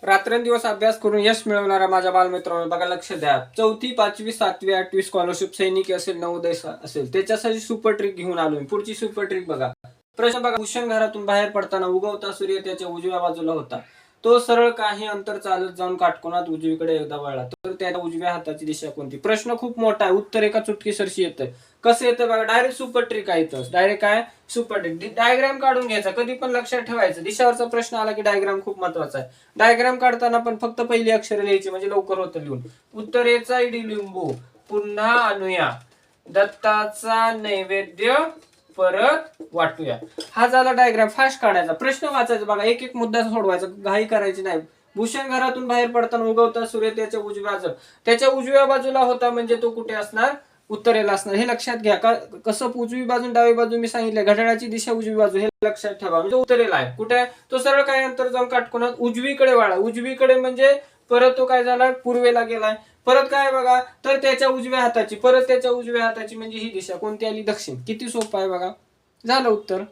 रात्रंदिवस अभ्यास करून यश मिळवणाऱ्या माझ्या बालमित्रांनो बघा, लक्ष द्या. 4थी 5वी 7वी 8वी स्कॉलरशिप, सैनिक असेल, नवोदय असेल, त्याच्यासाठी सुपर ट्रिक घेऊन आलोय. पुढची सुपर ट्रिक बघा. प्रश्न बघा. भूषण घरातून बाहेर पडताना उगवता सूर्य त्याच्या उजव्या बाजूला होता. तो सरळ काही अंतर चालत जाऊन काटकोनात उजवीकडे एकदा वळला, तर त्याच्या उजव्या हाताची दिशा कोणती? प्रश्न खूप मोठा आहे, उत्तर एका चुटकीसरशी येतं. कसं येतं बघा, डायरेक्ट सुपर ट्रिक आहे. डायरेक्ट काय सुपर ट्रिक, डायग्राम काढून घ्यायचा. कधी पण लक्षात ठेवायचं, दिशावरचा प्रश्न आला की डायग्राम खूप महत्वाचा आहे. डायग्राम काढताना पण फक्त पहिली अक्षर लिहायची, म्हणजे लवकर होतं लिहून. उत्तरेचा इडिलिंबू पुन्हा आणूया, दत्ताचा नैवेद्य परत वाटूया. हा झाला डायग्राम. फास्ट काढायचा, प्रश्न वाचायचा बघा, एक एक मुद्दा सोडवायचा, घाई करायची नाही. भूषण घरातून बाहेर पडताना उगवता सूर्य त्याच्या उजव्या बाजूला होता, म्हणजे तो कुठे असणार? उत्तरेला असणार. हे लक्षात घ्या. कसं उजवी बाजू डावी बाजू मी सांगितलं, घड्याळाची दिशा उजवी बाजू, हे लक्षात ठेवा. म्हणजे उत्तरेला आहे. कुठे आहे तो? सरळ काय अंतर जाऊन काटकोनात उजवीकडे वळा. उजवीकडे म्हणजे परत तो काय झाला? पूर्वेला गेलाय. परत काय बघा, तर त्याच्या उजव्या हाताची, परत त्याच्या उजव्या हाताची, म्हणजे ही दिशा कोणती आली? दक्षिण. किती सोपं आहे बघा. झालं उत्तर.